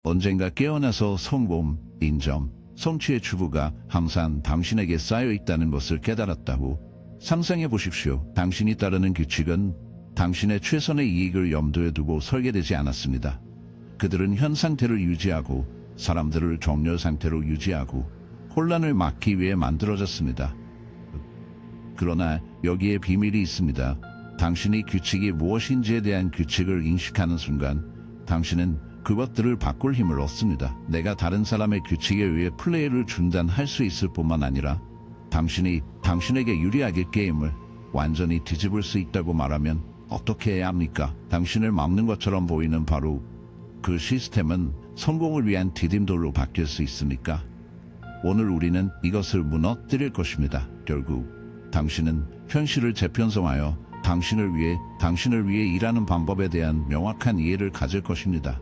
언젠가 깨어나서 성공, 인정, 성취의 추구가 항상 당신에게 쌓여 있다는 것을 깨달았다고 상상해 보십시오. 당신이 따르는 규칙은 당신의 최선의 이익을 염두에 두고 설계되지 않았습니다. 그들은 현 상태를 유지하고 사람들을 정렬 상태로 유지하고 혼란을 막기 위해 만들어졌습니다. 그러나 여기에 비밀이 있습니다. 당신이 규칙이 무엇인지에 대한 규칙을 인식하는 순간 당신은 그것들을 바꿀 힘을 얻습니다. 내가 다른 사람의 규칙에 의해 플레이를 중단할 수 있을 뿐만 아니라 당신이 당신에게 유리하게 게임을 완전히 뒤집을 수 있다고 말하면 어떻게 해야 합니까? 당신을 막는 것처럼 보이는 바로 그 시스템은 성공을 위한 디딤돌로 바뀔 수 있습니까? 오늘 우리는 이것을 무너뜨릴 것입니다. 결국 당신은 현실을 재편성하여 당신을 위해 일하는 방법에 대한 명확한 이해를 가질 것입니다.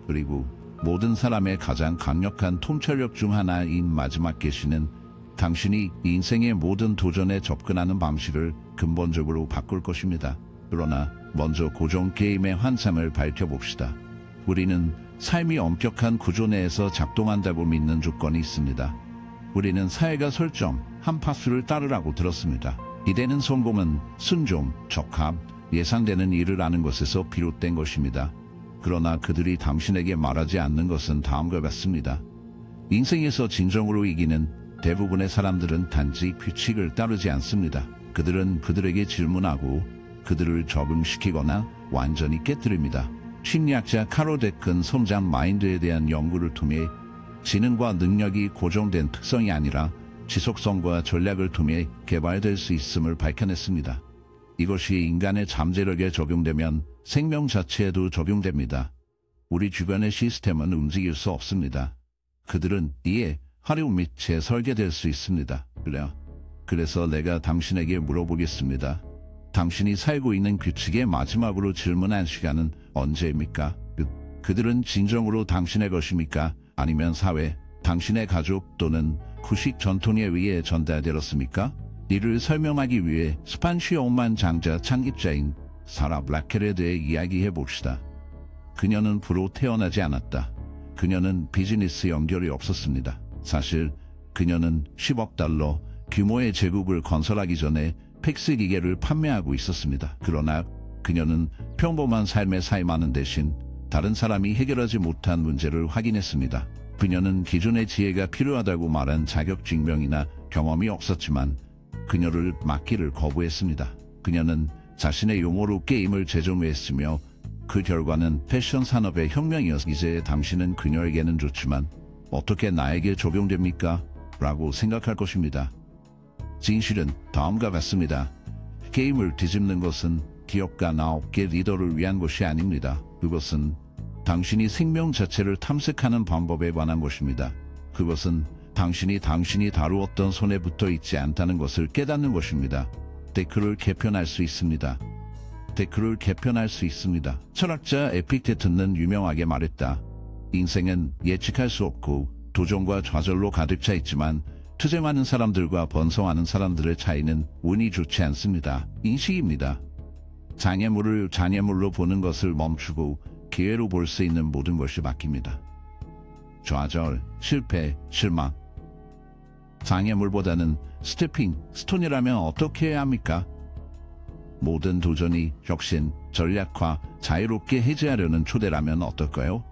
그리고 모든 사람의 가장 강력한 통찰력 중 하나인 마지막 계시는 당신이 인생의 모든 도전에 접근하는 방식을 근본적으로 바꿀 것입니다. 그러나 먼저 고정 게임의 환상을 밝혀봅시다. 우리는 삶이 엄격한 구조 내에서 작동한다고 믿는 조건이 있습니다. 우리는 사회가 설정한 파수를 따르라고 들었습니다. 기대는 성공은 순종, 적합, 예상되는 일을 아는 것에서 비롯된 것입니다. 그러나 그들이 당신에게 말하지 않는 것은 다음과 같습니다. 인생에서 진정으로 이기는 대부분의 사람들은 단지 규칙을 따르지 않습니다. 그들은 그들에게 질문하고 그들을 적응시키거나 완전히 깨뜨립니다. 심리학자 카롤 데크는 성장 마인드에 대한 연구를 통해 지능과 능력이 고정된 특성이 아니라 지속성과 전략을 통해 개발될 수 있음을 밝혀냈습니다. 이것이 인간의 잠재력에 적용되면 생명 자체에도 적용됩니다. 우리 주변의 시스템은 움직일 수 없습니다. 그들은 이에 활용 및 재설계될 수 있습니다. 그래서 내가 당신에게 물어보겠습니다. 당신이 살고 있는 규칙의 마지막으로 질문한 시간은 언제입니까? 그들은 진정으로 당신의 것입니까? 아니면 사회, 당신의 가족 또는 구식 전통에 의해 전달되었습니까? 이를 설명하기 위해 스판시 억만 장자 창립자인 사라 블라켈에 대해 이야기해 봅시다. 그녀는 부로 태어나지 않았다. 그녀는 비즈니스 연결이 없었습니다. 사실 그녀는 10억 달러 규모의 제국을 건설하기 전에 팩스 기계를 판매하고 있었습니다. 그러나 그녀는 평범한 삶에 삶하는 대신 다른 사람이 해결하지 못한 문제를 확인했습니다. 그녀는 기존의 지혜가 필요하다고 말한 자격증명이나 경험이 없었지만 그녀를 맡기를 거부했습니다. 그녀는 자신의 용어로 게임을 재정의했으며 그 결과는 패션 산업의 혁명이었습니다. 이제 당신은 그녀에게는 좋지만 어떻게 나에게 적용됩니까? 라고 생각할 것입니다. 진실은 다음과 같습니다. 게임을 뒤집는 것은 기업가 9개 리더를 위한 것이 아닙니다. 그것은 당신이 생명 자체를 탐색하는 방법에 관한 것입니다. 그것은 당신이 다루었던 손에 붙어 있지 않다는 것을 깨닫는 것입니다. 데크를 개편할 수 있습니다. 데크를 개편할 수 있습니다. 철학자 에픽테토는 유명하게 말했다. 인생은 예측할 수 없고 도전과 좌절로 가득 차 있지만 투쟁하는 사람들과 번성하는 사람들의 차이는 운이 좋지 않습니다. 인식입니다. 장애물을 장애물로 보는 것을 멈추고 기회로 볼 수 있는 모든 것이 바뀝니다. 좌절, 실패, 실망. 장애물보다는 스태핑 스톤이라면 어떻게 해야 합니까? 모든 도전이 혁신, 전략화, 자유롭게 해제하려는 초대라면 어떨까요?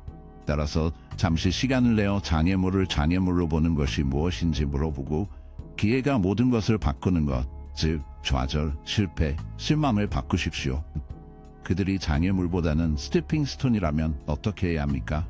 따라서 잠시 시간을 내어 장애물을 장애물로 보는 것이 무엇인지 물어보고 기회가 모든 것을 바꾸는 것, 즉 좌절, 실패, 실망을 바꾸십시오. 그들이 장애물보다는 스태핑 스톤이라면 어떻게 해야 합니까?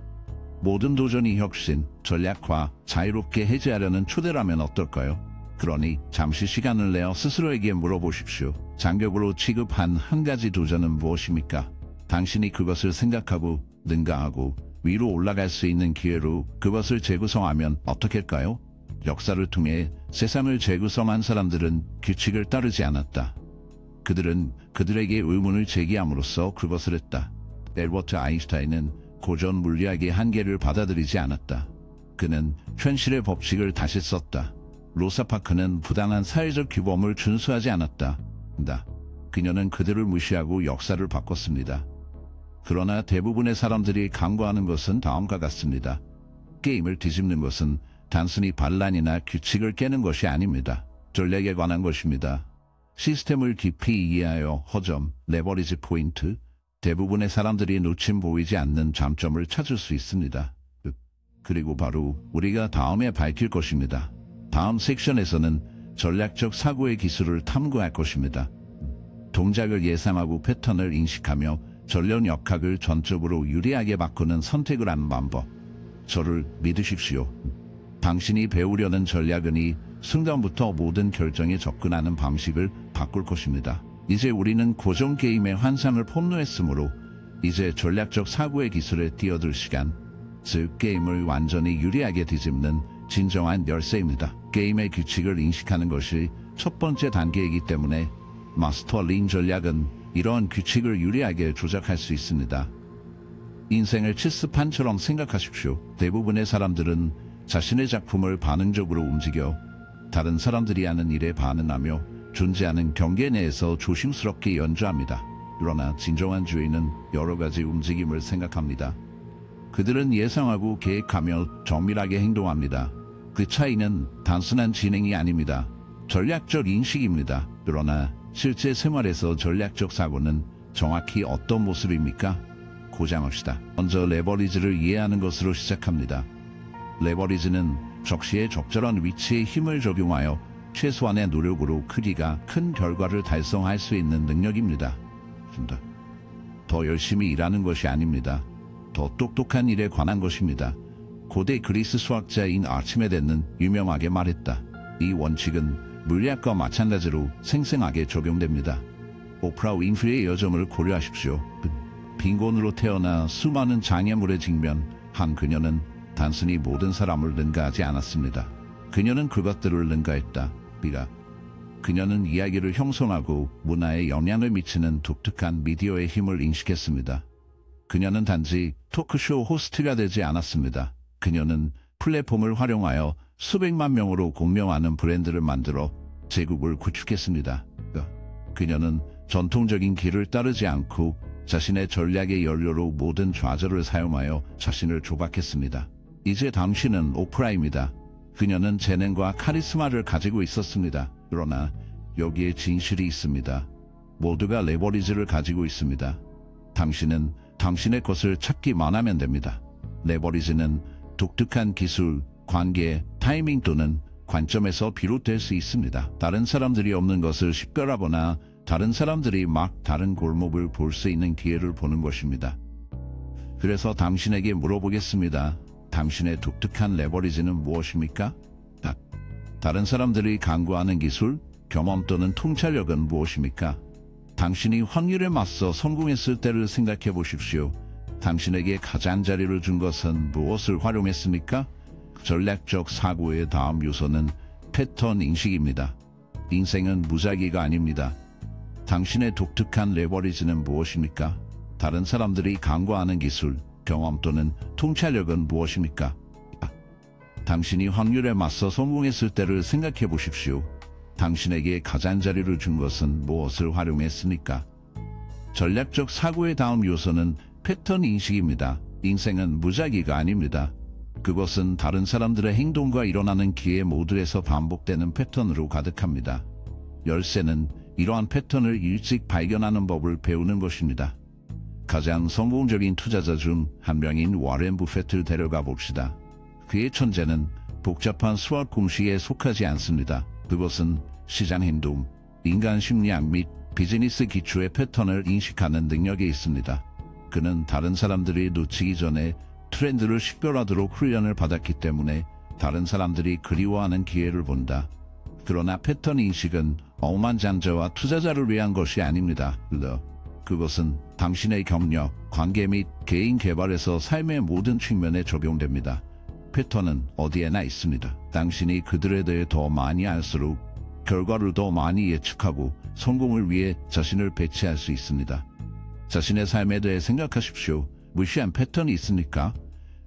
모든 도전이 혁신, 전략화, 자유롭게 해제하려는 초대라면 어떨까요? 그러니 잠시 시간을 내어 스스로에게 물어보십시오. 장벽으로 취급한 한 가지 도전은 무엇입니까? 당신이 그것을 생각하고 능가하고 위로 올라갈 수 있는 기회로 그것을 재구성하면 어떻게일까요? 역사를 통해 세상을 재구성한 사람들은 규칙을 따르지 않았다. 그들은 그들에게 의문을 제기함으로써 그것을 했다. 엘버트 아인슈타인은 고전 물리학의 한계를 받아들이지 않았다. 그는 현실의 법칙을 다시 썼다. 로사 파크는 부당한 사회적 규범을 준수하지 않았다. 그녀는 그들을 무시하고 역사를 바꿨습니다. 그러나 대부분의 사람들이 간과하는 것은 다음과 같습니다. 게임을 뒤집는 것은 단순히 반란이나 규칙을 깨는 것이 아닙니다. 전략에 관한 것입니다. 시스템을 깊이 이해하여 허점, 레버리지 포인트, 대부분의 사람들이 놓친 보이지 않는 장점을 찾을 수 있습니다. 그리고 바로 우리가 다음에 밝힐 것입니다. 다음 섹션에서는 전략적 사고의 기술을 탐구할 것입니다. 동작을 예상하고 패턴을 인식하며 전력 역학을 전적으로 유리하게 바꾸는 선택을 하는 방법. 저를 믿으십시오. 당신이 배우려는 전략은 순간부터 모든 결정에 접근하는 방식을 바꿀 것입니다. 이제 우리는 고전 게임의 환상을 폭로했으므로 이제 전략적 사고의 기술에 뛰어들 시간, 즉 게임을 완전히 유리하게 뒤집는 진정한 열쇠입니다. 게임의 규칙을 인식하는 것이 첫 번째 단계이기 때문에 마스터 린 전략은 이러한 규칙을 유리하게 조작할 수 있습니다. 인생을 체스판처럼 생각하십시오. 대부분의 사람들은 자신의 작품을 반응적으로 움직여 다른 사람들이 하는 일에 반응하며 존재하는 경계 내에서 조심스럽게 연주합니다. 그러나 진정한 주인은 여러 가지 움직임을 생각합니다. 그들은 예상하고 계획하며 정밀하게 행동합니다. 그 차이는 단순한 진행이 아닙니다. 전략적 인식입니다. 그러나 실제 생활에서 전략적 사고는 정확히 어떤 모습입니까? 고장합시다. 먼저 레버리지를 이해하는 것으로 시작합니다. 레버리지는 적시에 적절한 위치에 힘을 적용하여 최소한의 노력으로 크기가 큰 결과를 달성할 수 있는 능력입니다. 더 열심히 일하는 것이 아닙니다. 더 똑똑한 일에 관한 것입니다. 고대 그리스 수학자인 아르치메데는 유명하게 말했다. 이 원칙은 물리학과 마찬가지로 생생하게 적용됩니다. 오프라 윈프리의 여정을 고려하십시오. 빈곤으로 태어나 수많은 장애물에 직면한 그녀는 단순히 모든 사람을 능가하지 않았습니다. 그녀는 그것들을 능가했다. 그녀는 이야기를 형성하고 문화에 영향을 미치는 독특한 미디어의 힘을 인식했습니다. 그녀는 단지 토크쇼 호스트가 되지 않았습니다. 그녀는 플랫폼을 활용하여 수백만 명으로 공명하는 브랜드를 만들어 제국을 구축했습니다. 그녀는 전통적인 길을 따르지 않고 자신의 전략의 연료로 모든 좌절을 사용하여 자신을 조박했습니다. 이제 당신은 오프라입니다. 그녀는 재능과 카리스마를 가지고 있었습니다. 그러나 여기에 진실이 있습니다. 모두가 레버리지를 가지고 있습니다. 당신은 당신의 것을 찾기만 하면 됩니다. 레버리지는 독특한 기술, 관계, 타이밍 또는 관점에서 비롯될 수 있습니다. 다른 사람들이 없는 것을 식별하거나 다른 사람들이 막 다른 골목을 볼 수 있는 기회를 보는 것입니다. 그래서 당신에게 물어보겠습니다. 당신의 독특한 레버리지는 무엇입니까? 다른 사람들이 강구하는 기술, 경험 또는 통찰력은 무엇입니까? 당신이 확률에 맞서 성공했을 때를 생각해 보십시오. 당신에게 가장자리를 준 것은 무엇을 활용했습니까? 전략적 사고의 다음 요소는 패턴 인식입니다. 인생은 무작위가 아닙니다. 당신의 독특한 레버리지는 무엇입니까? 다른 사람들이 강구하는 기술, 경험 또는 통찰력은 무엇입니까? 당신이 확률에 맞서 성공했을 때를 생각해 보십시오. 당신에게 가장자리를 준 것은 무엇을 활용했습니까? 전략적 사고의 다음 요소는 패턴 인식입니다. 인생은 무작위가 아닙니다. 그것은 다른 사람들의 행동과 일어나는 기회 모두에서 반복되는 패턴으로 가득합니다. 열쇠는 이러한 패턴을 일찍 발견하는 법을 배우는 것입니다. 가장 성공적인 투자자 중 한 명인 워렌 부페트를 데려가 봅시다. 그의 천재는 복잡한 수학 공식에 속하지 않습니다. 그것은 시장 행동, 인간 심리학 및 비즈니스 기초의 패턴을 인식하는 능력에 있습니다. 그는 다른 사람들이 놓치기 전에 트렌드를 식별하도록 훈련을 받았기 때문에 다른 사람들이 그리워하는 기회를 본다. 그러나 패턴 인식은 억만장자와 투자자를 위한 것이 아닙니다. 그것은 당신의 경력, 관계 및 개인 개발에서 삶의 모든 측면에 적용됩니다. 패턴은 어디에나 있습니다. 당신이 그들에 대해 더 많이 알수록 결과를 더 많이 예측하고 성공을 위해 자신을 배치할 수 있습니다. 자신의 삶에 대해 생각하십시오. 무시한 패턴이 있습니까?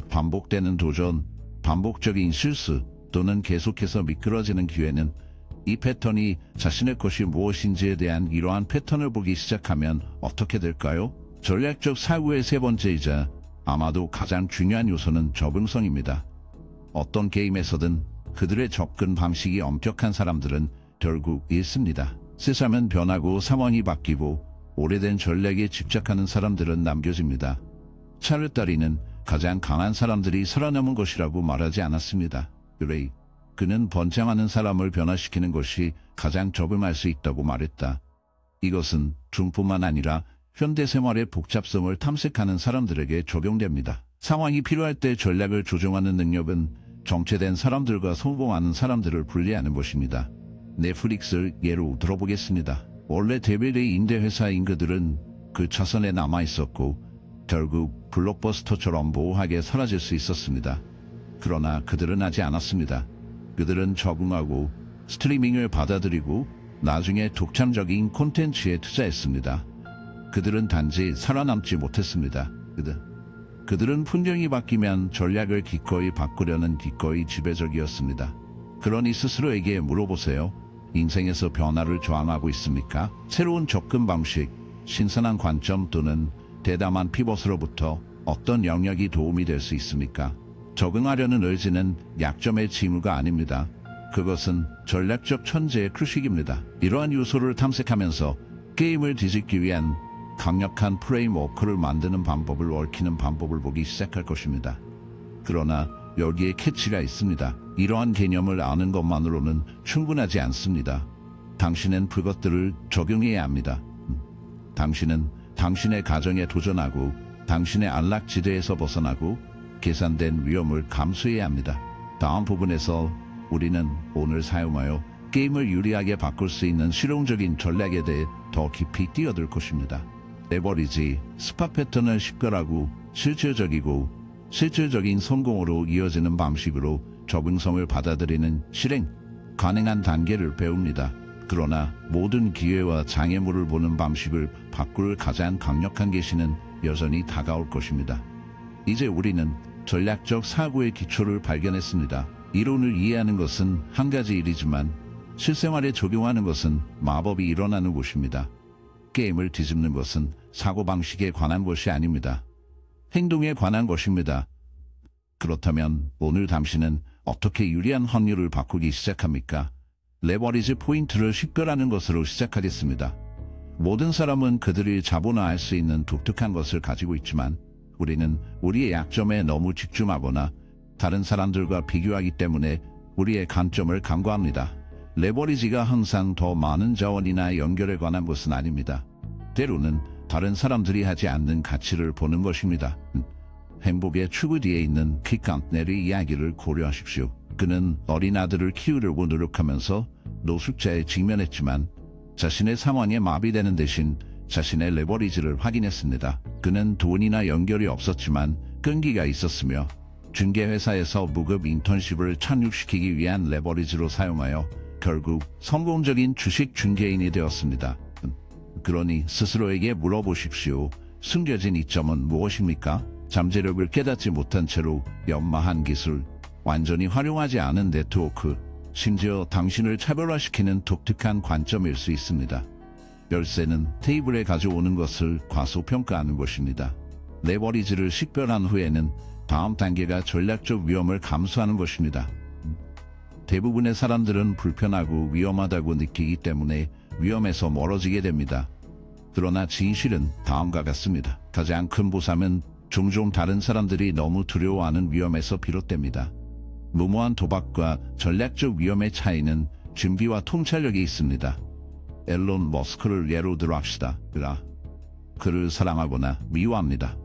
반복되는 도전, 반복적인 실수 또는 계속해서 미끄러지는 기회는 이 패턴이 자신의 것이 무엇인지에 대한 이러한 패턴을 보기 시작하면 어떻게 될까요? 전략적 사고의 세 번째이자 아마도 가장 중요한 요소는 적응성입니다. 어떤 게임에서든 그들의 접근 방식이 엄격한 사람들은 결국 잃습니다. 세상은 변하고 상황이 바뀌고 오래된 전략에 집착하는 사람들은 남겨집니다. 찰르다리는 가장 강한 사람들이 살아남은 것이라고 말하지 않았습니다. 그레이, 그는 번창하는 사람을 변화시키는 것이 가장 적응할 수 있다고 말했다. 이것은 중뿐만 아니라 현대생활의 복잡성을 탐색하는 사람들에게 적용됩니다. 상황이 필요할 때 전략을 조정하는 능력은 정체된 사람들과 성공하는 사람들을 분리하는 것입니다. 넷플릭스를 예로 들어보겠습니다. 원래 데빌의 임대회사인 그들은 그 차선에 남아있었고 결국 블록버스터처럼 모호하게 사라질 수 있었습니다. 그러나 그들은 하지 않았습니다. 그들은 적응하고 스트리밍을 받아들이고 나중에 독창적인 콘텐츠에 투자했습니다. 그들은 단지 살아남지 못했습니다. 그들은 풍경이 바뀌면 전략을 기꺼이 바꾸려는 기꺼이 지배적이었습니다. 그러니 스스로에게 물어보세요. 인생에서 변화를 저항하고 있습니까? 새로운 접근 방식, 신선한 관점 또는 대담한 피벗으로부터 어떤 영역이 도움이 될 수 있습니까? 적응하려는 의지는 약점의 징후가 아닙니다. 그것은 전략적 천재의 크식입니다. 이러한 요소를 탐색하면서 게임을 뒤집기 위한 강력한 프레임워크를 만드는 방법을 얽히는 방법을 보기 시작할 것입니다. 그러나 여기에 캐치가 있습니다. 이러한 개념을 아는 것만으로는 충분하지 않습니다. 당신은 그것들을 적용해야 합니다. 당신은 당신의 가정에 도전하고 당신의 안락지대에서 벗어나고 계산된 위험을 감수해야 합니다. 다음 부분에서 우리는 오늘 사용하여 게임을 유리하게 바꿀 수 있는 실용적인 전략에 대해 더 깊이 뛰어들 것입니다. 레버리지, 스팟 패턴을 식별하고 실질적인 성공으로 이어지는 방식으로 적응성을 받아들이는 실행 가능한 단계를 배웁니다. 그러나 모든 기회와 장애물을 보는 방식을 바꿀 가장 강력한 계시는 여전히 다가올 것입니다. 이제 우리는 전략적 사고의 기초를 발견했습니다. 이론을 이해하는 것은 한 가지 일이지만 실생활에 적용하는 것은 마법이 일어나는 곳입니다. 게임을 뒤집는 것은 사고방식에 관한 것이 아닙니다. 행동에 관한 것입니다. 그렇다면 오늘 당신은 어떻게 유리한 확률을 바꾸기 시작합니까? 레버리지 포인트를 식별하는 것으로 시작하겠습니다. 모든 사람은 그들이 자본화할 수 있는 독특한 것을 가지고 있지만 우리는 우리의 약점에 너무 집중하거나 다른 사람들과 비교하기 때문에 우리의 강점을 간과합니다. 레버리지가 항상 더 많은 자원이나 연결에 관한 것은 아닙니다. 때로는 다른 사람들이 하지 않는 가치를 보는 것입니다. 행복의 추구 뒤에 있는 킥간넬의 이야기를 고려하십시오. 그는 어린 아들을 키우려고 노력하면서 노숙자에 직면했지만 자신의 상황에 마비되는 대신 자신의 레버리지를 확인했습니다. 그는 돈이나 연결이 없었지만 끈기가 있었으며 중개회사에서 무급 인턴십을 착륙시키기 위한 레버리지로 사용하여 결국 성공적인 주식 중개인이 되었습니다. 그러니 스스로에게 물어보십시오. 숨겨진 이점은 무엇입니까? 잠재력을 깨닫지 못한 채로 연마한 기술, 완전히 활용하지 않은 네트워크, 심지어 당신을 차별화시키는 독특한 관점일 수 있습니다. 열쇠는 테이블에 가져오는 것을 과소평가하는 것입니다. 레버리지를 식별한 후에는 다음 단계가 전략적 위험을 감수하는 것입니다. 대부분의 사람들은 불편하고 위험하다고 느끼기 때문에 위험에서 멀어지게 됩니다. 그러나 진실은 다음과 같습니다. 가장 큰 보상은 종종 다른 사람들이 너무 두려워하는 위험에서 비롯됩니다. 무모한 도박과 전략적 위험의 차이는 준비와 통찰력이 있습니다. 앨런 머스크를 예로 들어 합시다. 그를 사랑하거나 미워합니다.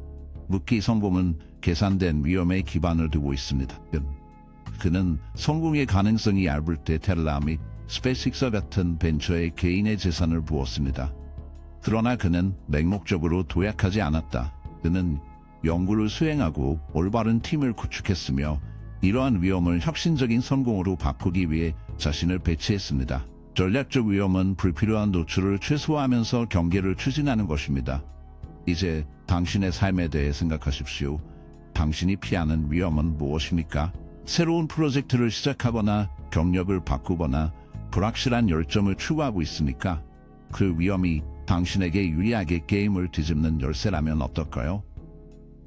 묻기 성공은 계산된 위험에 기반을 두고 있습니다. 그는 성공의 가능성이 얇을 때 테슬라 및 스페이스X 같은 벤처에 개인의 재산을 부었습니다. 그러나 그는 맹목적으로 도약하지 않았다. 그는 연구를 수행하고 올바른 팀을 구축했으며 이러한 위험을 혁신적인 성공으로 바꾸기 위해 자신을 배치했습니다. 전략적 위험은 불필요한 노출을 최소화하면서 경계를 추진하는 것입니다. 이제 당신의 삶에 대해 생각하십시오. 당신이 피하는 위험은 무엇입니까? 새로운 프로젝트를 시작하거나 경력을 바꾸거나 불확실한 열정을 추구하고 있습니까? 그 위험이 당신에게 유리하게 게임을 뒤집는 열쇠라면 어떨까요?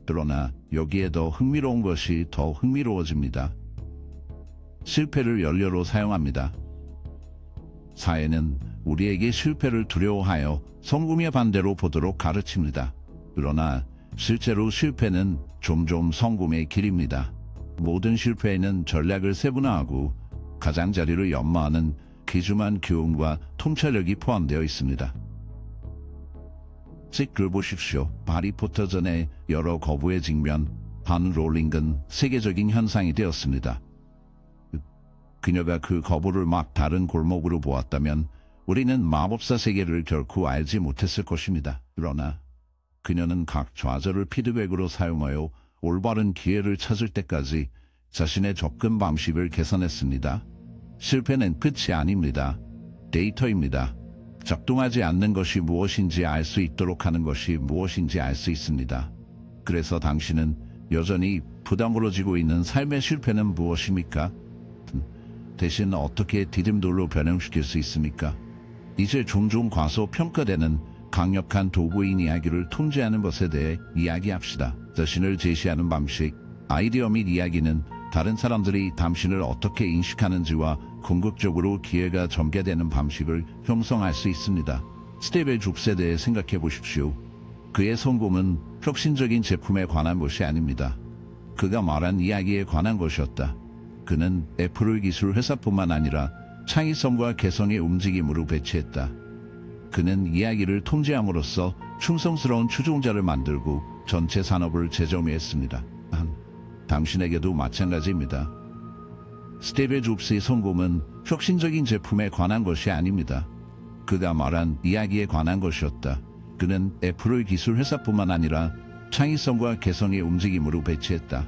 그러나 여기에 더 흥미로운 것이 더 흥미로워집니다. 실패를 연료로 사용합니다. 사회는 우리에게 실패를 두려워하여 성공의 반대로 보도록 가르칩니다. 그러나 실제로 실패는 종종 성공의 길입니다. 모든 실패에는 전략을 세분화하고 가장자리를 연마하는 귀중한 교훈과 통찰력이 포함되어 있습니다. 책을 보십시오. 하리포터 전에 여러 거부에 직면 한 롤링은 세계적인 현상이 되었습니다. 그녀가 그 거부를 막 다른 골목으로 보았다면 우리는 마법사 세계를 결코 알지 못했을 것입니다. 그러나 그녀는 각 좌절을 피드백으로 사용하여 올바른 기회를 찾을 때까지 자신의 접근 방식을 개선했습니다. 실패는 끝이 아닙니다. 데이터입니다. 작동하지 않는 것이 무엇인지 알 수 있도록 하는 것이 무엇인지 알 수 있습니다. 그래서 당신은 여전히 부담으로 지고 있는 삶의 실패는 무엇입니까? 대신 어떻게 디딤돌로 변형시킬 수 있습니까? 이제 종종 과소평가되는 강력한 도구인 이야기를 통제하는 것에 대해 이야기합시다. 자신을 제시하는 방식, 아이디어 및 이야기는 다른 사람들이 당신을 어떻게 인식하는지와 궁극적으로 기회가 전개되는 방식을 형성할 수 있습니다. 스티브 잡스에 대해 생각해 보십시오. 그의 성공은 혁신적인 제품에 관한 것이 아닙니다. 그가 말한 이야기에 관한 것이었다. 그는 애플을 기술 회사뿐만 아니라 창의성과 개성의 움직임으로 배치했다. 그는 이야기를 통제함으로써 충성스러운 추종자를 만들고 전체 산업을 재정의했습니다. 당신에게도 마찬가지입니다. 스티브 잡스의 성공은 혁신적인 제품에 관한 것이 아닙니다. 그가 말한 이야기에 관한 것이었다. 그는 애플을 기술 회사뿐만 아니라 창의성과 개성의 움직임으로 배치했다.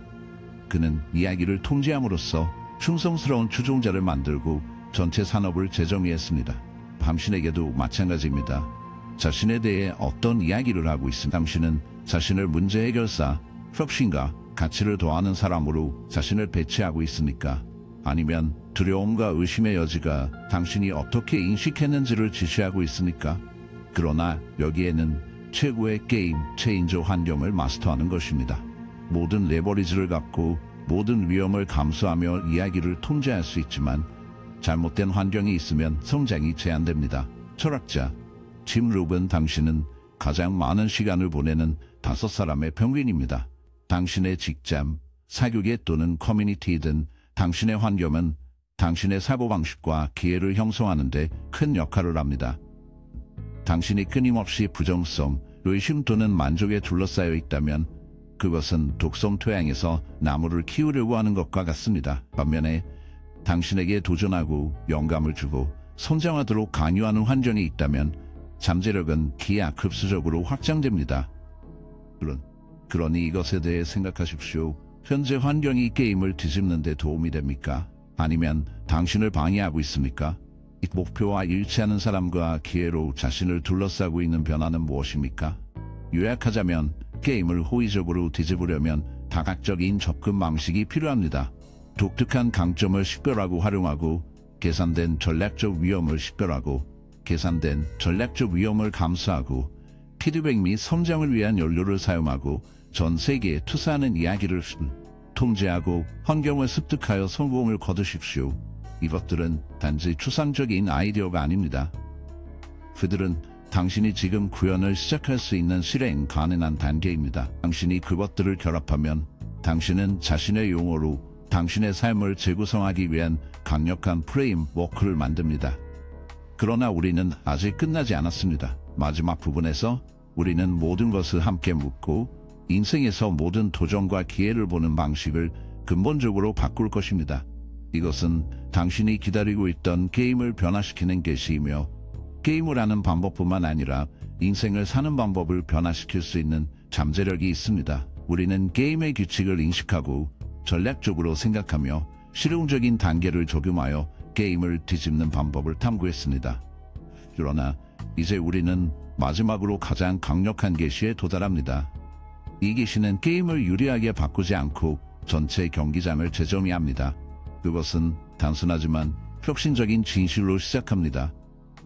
그는 이야기를 통제함으로써 충성스러운 추종자를 만들고 전체 산업을 재정의했습니다. 당신에게도 마찬가지입니다. 자신에 대해 어떤 이야기를 하고 있습니까? 당신은 자신을 문제 해결사, 혁신가, 가치를 더하는 사람으로 자신을 배치하고 있습니까? 아니면 두려움과 의심의 여지가 당신이 어떻게 인식했는지를 지시하고 있습니까? 그러나 여기에는 최고의 게임 체인저 환경을 마스터하는 것입니다. 모든 레버리지를 갖고 모든 위험을 감수하며 이야기를 통제할 수 있지만 잘못된 환경이 있으면 성장이 제한됩니다. 철학자 짐 루븐, 당신은 가장 많은 시간을 보내는 5사람의 평균입니다. 당신의 직장, 사교계 또는 커뮤니티든 당신의 환경은 당신의 사고방식과 기회를 형성하는 데 큰 역할을 합니다. 당신이 끊임없이 부정성, 의심 또는 만족에 둘러싸여 있다면 그것은 독성 토양에서 나무를 키우려고 하는 것과 같습니다. 반면에 당신에게 도전하고 영감을 주고 성장하도록 강요하는 환경이 있다면 잠재력은 기하급수적으로 확장됩니다. 그러니 이것에 대해 생각하십시오. 현재 환경이 게임을 뒤집는 데 도움이 됩니까? 아니면 당신을 방해하고 있습니까? 이 목표와 일치하는 사람과 기회로 자신을 둘러싸고 있는 변화는 무엇입니까? 요약하자면 게임을 호의적으로 뒤집으려면 다각적인 접근 방식이 필요합니다. 독특한 강점을 식별하고 활용하고 계산된 전략적 위험을 식별하고 계산된 전략적 위험을 감수하고 피드백 및 성장을 위한 연료를 사용하고 전 세계에 투사하는 이야기를 통제하고 환경을 습득하여 성공을 거두십시오. 이것들은 단지 추상적인 아이디어가 아닙니다. 그들은 당신이 지금 구현을 시작할 수 있는 실행 가능한 단계입니다. 당신이 그것들을 결합하면 당신은 자신의 용어로 당신의 삶을 재구성하기 위한 강력한 프레임워크를 만듭니다. 그러나 우리는 아직 끝나지 않았습니다. 마지막 부분에서 우리는 모든 것을 함께 묻고 인생에서 모든 도전과 기회를 보는 방식을 근본적으로 바꿀 것입니다. 이것은 당신이 기다리고 있던 게임을 변화시키는 계시이며 게임을 하는 방법뿐만 아니라 인생을 사는 방법을 변화시킬 수 있는 잠재력이 있습니다. 우리는 게임의 규칙을 인식하고 전략적으로 생각하며 실용적인 단계를 적용하여 게임을 뒤집는 방법을 탐구했습니다. 그러나 이제 우리는 마지막으로 가장 강력한 계시에 도달합니다. 이 계시는 게임을 유리하게 바꾸지 않고 전체 경기장을 재정의합니다. 그것은 단순하지만 혁신적인 진실로 시작합니다.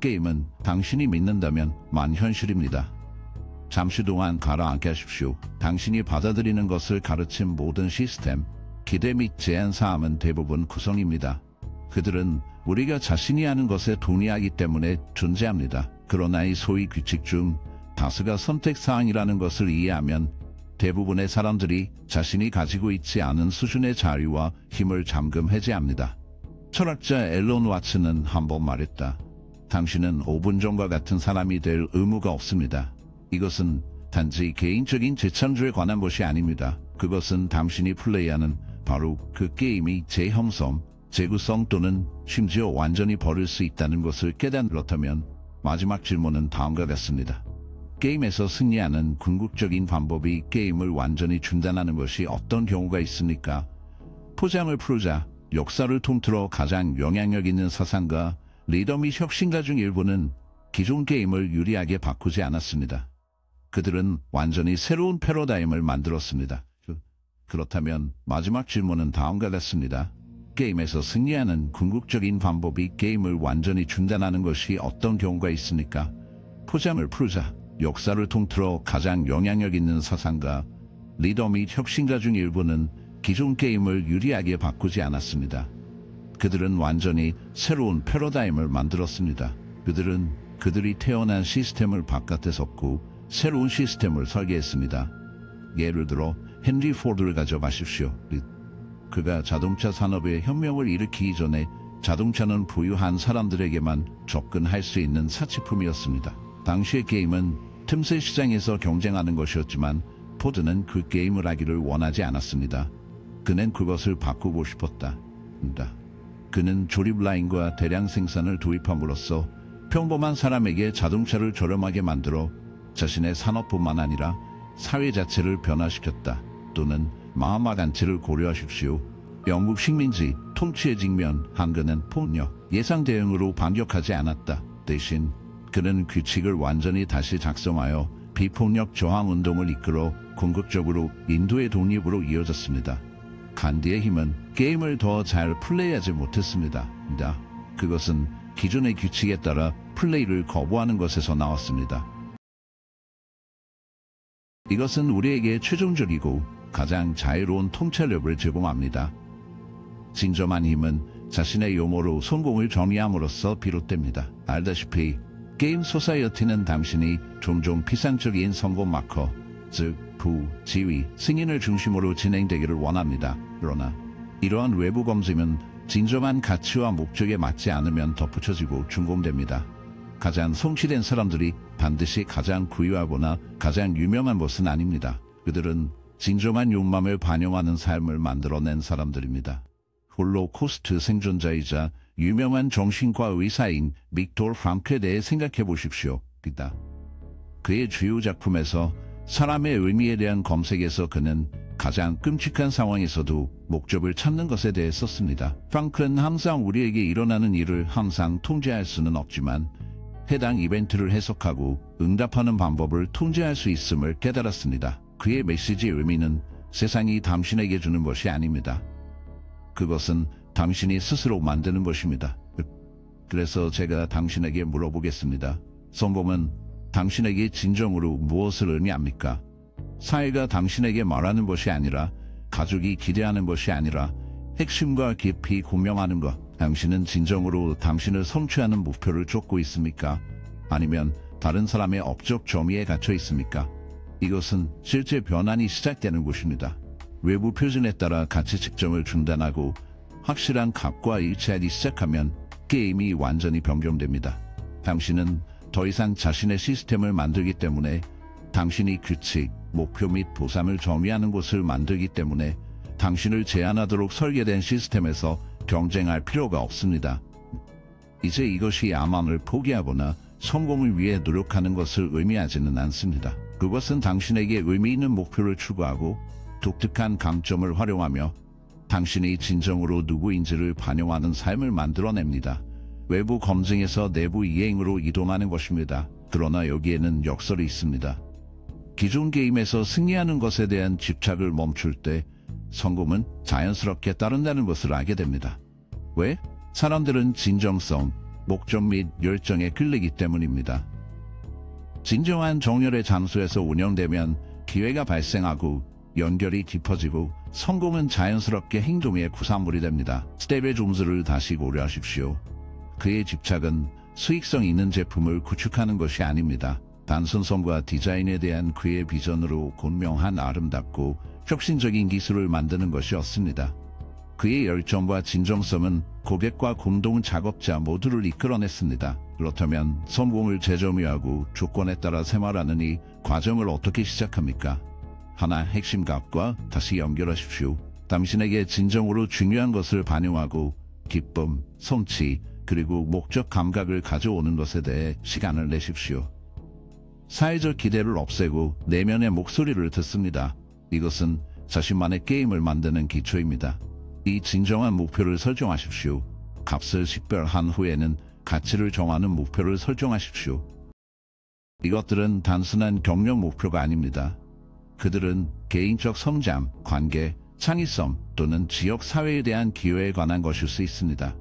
게임은 당신이 믿는다면 만현실입니다. 잠시 동안 가라앉게 하십시오. 당신이 받아들이는 것을 가르친 모든 시스템, 기대 및 제한 사항은 대부분 구성입니다. 그들은 우리가 자신이 하는 것에 동의하기 때문에 존재합니다. 그러나 이 소위 규칙 중 다수가 선택사항이라는 것을 이해하면 대부분의 사람들이 자신이 가지고 있지 않은 수준의 자유와 힘을 잠금 해제합니다. 철학자 앨런 와츠는 한번 말했다. 당신은 5분 전과 같은 사람이 될 의무가 없습니다. 이것은 단지 개인적인 재창조에 관한 것이 아닙니다. 그것은 당신이 플레이하는 바로 그 게임이 재형성, 재구성 또는 심지어 완전히 버릴 수 있다는 것을 깨닫는다면 마지막 질문은 다음과 같습니다. 게임에서 승리하는 궁극적인 방법이 게임을 완전히 중단하는 것이 어떤 경우가 있습니까? 포장을 풀자 역사를 통틀어 가장 영향력 있는 사상가, 리더 및 혁신가 중 일부는 기존 게임을 유리하게 바꾸지 않았습니다. 그들은 완전히 새로운 패러다임을 만들었습니다. 그렇다면 마지막 질문은 다음과 같습니다. 게임에서 승리하는 궁극적인 방법이 게임을 완전히 중단하는 것이 어떤 경우가 있습니까? 포장을 풀자 역사를 통틀어 가장 영향력 있는 사상가, 리더 및 혁신가 중 일부는 기존 게임을 유리하게 바꾸지 않았습니다. 그들은 완전히 새로운 패러다임을 만들었습니다. 그들은 그들이 태어난 시스템을 바깥에 섰고 새로운 시스템을 설계했습니다. 예를 들어 헨리 포드를 가져가십시오. 그가 자동차 산업의 혁명을 일으키기 전에 자동차는 부유한 사람들에게만 접근할 수 있는 사치품이었습니다. 당시의 게임은 틈새 시장에서 경쟁하는 것이었지만 포드는 그 게임을 하기를 원하지 않았습니다. 그는 그것을 바꾸고 싶었다. 그는 조립 라인과 대량 생산을 도입함으로써 평범한 사람에게 자동차를 저렴하게 만들어 자신의 산업뿐만 아니라 사회 자체를 변화시켰다. 또는 마하마 간치를 고려하십시오. 영국 식민지 통치에 직면한 그는 폭력, 예상 대응으로 반격하지 않았다. 대신 그는 규칙을 완전히 다시 작성하여 비폭력 저항 운동을 이끌어 궁극적으로 인도의 독립으로 이어졌습니다. 간디의 힘은 게임을 더 잘 플레이하지 못했습니다. 그것은 기존의 규칙에 따라 플레이를 거부하는 것에서 나왔습니다. 이것은 우리에게 최종적이고 가장 자유로운 통찰력을 제공합니다. 진정한 힘은 자신의 용어로 성공을 정의함으로써 비롯됩니다. 알다시피 게임 소사이어티는 당신이 종종 피상적인 성공 마커, 즉 부, 지위, 승인을 중심으로 진행되기를 원합니다. 그러나 이러한 외부 검증은 진정한 가치와 목적에 맞지 않으면 덧붙여지고 준공됩니다. 가장 성취된 사람들이 반드시 가장 부유하거나 가장 유명한 것은 아닙니다. 그들은 진정한 욕망을 반영하는 삶을 만들어낸 사람들입니다. 홀로코스트 생존자이자 유명한 정신과 의사인 빅토르 프랑크에 대해 생각해 보십시오. 그의 주요 작품에서 사람의 의미에 대한 검색에서 그는 가장 끔찍한 상황에서도 목적을 찾는 것에 대해 썼습니다. 프랑크는 항상 우리에게 일어나는 일을 항상 통제할 수는 없지만 해당 이벤트를 해석하고 응답하는 방법을 통제할 수 있음을 깨달았습니다. 그의 메시지의 의미는 세상이 당신에게 주는 것이 아닙니다. 그것은 당신이 스스로 만드는 것입니다. 그래서 제가 당신에게 물어보겠습니다. 성공은 당신에게 진정으로 무엇을 의미합니까? 사회가 당신에게 말하는 것이 아니라, 가족이 기대하는 것이 아니라 핵심과 깊이 공명하는 것. 당신은 진정으로 당신을 성취하는 목표를 쫓고 있습니까? 아니면 다른 사람의 업적 점유에 갇혀 있습니까? 이것은 실제 변환이 시작되는 곳입니다. 외부 표준에 따라 가치 측정을 중단하고 확실한 값과 일치하기 시작하면 게임이 완전히 변경됩니다. 당신은 더 이상 자신의 시스템을 만들기 때문에, 당신이 규칙, 목표 및 보상을 정의하는 곳을 만들기 때문에 당신을 제한하도록 설계된 시스템에서 경쟁할 필요가 없습니다. 이제 이것이 야망을 포기하거나 성공을 위해 노력하는 것을 의미하지는 않습니다. 그것은 당신에게 의미 있는 목표를 추구하고 독특한 강점을 활용하며 당신이 진정으로 누구인지를 반영하는 삶을 만들어냅니다. 외부 검증에서 내부 이행으로 이동하는 것입니다. 그러나 여기에는 역설이 있습니다. 기존 게임에서 승리하는 것에 대한 집착을 멈출 때 성공은 자연스럽게 따른다는 것을 알게 됩니다. 왜? 사람들은 진정성, 목적 및 열정에 끌리기 때문입니다. 진정한 정열의 장소에서 운영되면 기회가 발생하고 연결이 깊어지고 성공은 자연스럽게 행동의 구산물이 됩니다. 스텝의 점수를 다시 고려하십시오. 그의 집착은 수익성 있는 제품을 구축하는 것이 아닙니다. 단순성과 디자인에 대한 그의 비전으로 분명한 아름답고 혁신적인 기술을 만드는 것이었습니다. 그의 열정과 진정성은 고객과 공동 작업자 모두를 이끌어냈습니다. 그렇다면 성공을 재점유하고 조건에 따라 생활하는 이 과정을 어떻게 시작합니까? 하나, 핵심 값과 다시 연결하십시오. 당신에게 진정으로 중요한 것을 반영하고 기쁨, 성취, 그리고 목적 감각을 가져오는 것에 대해 시간을 내십시오. 사회적 기대를 없애고 내면의 목소리를 듣습니다. 이것은 자신만의 게임을 만드는 기초입니다. 이 진정한 목표를 설정하십시오. 값을 식별한 후에는 가치를 정하는 목표를 설정하십시오. 이것들은 단순한 경력 목표가 아닙니다. 그들은 개인적 성장, 관계, 창의성 또는 지역 사회에 대한 기여에 관한 것일 수 있습니다.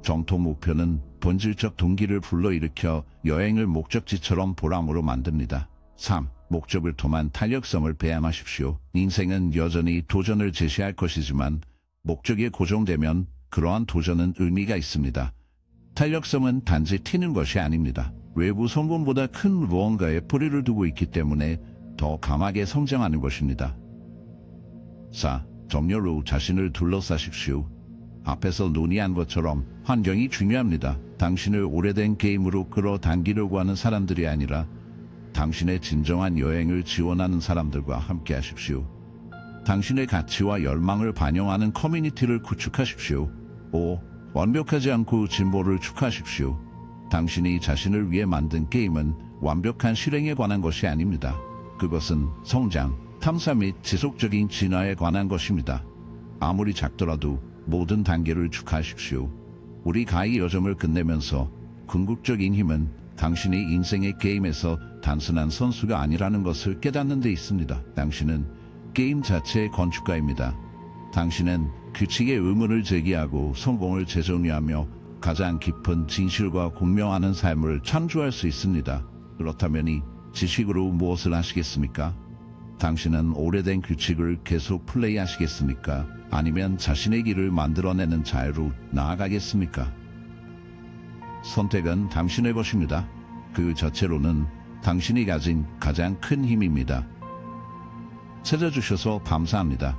정통 목표는 본질적 동기를 불러일으켜 여행을 목적지처럼 보람으로 만듭니다. 3. 목적을 통한 탄력성을 배양하십시오. 인생은 여전히 도전을 제시할 것이지만 목적이 고정되면 그러한 도전은 의미가 있습니다. 탄력성은 단지 튀는 것이 아닙니다. 외부 성공보다 큰 무언가에 뿌리를 두고 있기 때문에 더 강하게 성장하는 것입니다. 4. 정열로 자신을 둘러싸십시오. 앞에서 논의한 것처럼 환경이 중요합니다. 당신을 오래된 게임으로 끌어당기려고 하는 사람들이 아니라 당신의 진정한 여행을 지원하는 사람들과 함께 하십시오. 당신의 가치와 열망을 반영하는 커뮤니티를 구축하십시오. 5. 완벽하지 않고 진보를 축하하십시오. 당신이 자신을 위해 만든 게임은 완벽한 실행에 관한 것이 아닙니다. 그것은 성장, 탐사 및 지속적인 진화에 관한 것입니다. 아무리 작더라도 모든 단계를 축하하십시오. 우리 가히 여정을 끝내면서 궁극적인 힘은 당신이 인생의 게임에서 단순한 선수가 아니라는 것을 깨닫는 데 있습니다. 당신은 게임 자체의 건축가입니다. 당신은 규칙의 의문을 제기하고 성공을 재정의하며 가장 깊은 진실과 공명하는 삶을 창조할 수 있습니다. 그렇다면 이 지식으로 무엇을 하시겠습니까? 당신은 오래된 규칙을 계속 플레이하시겠습니까? 아니면 자신의 길을 만들어내는 자유로 나아가겠습니까? 선택은 당신의 것입니다. 그 자체로는 당신이 가진 가장 큰 힘입니다. 찾아주셔서 감사합니다.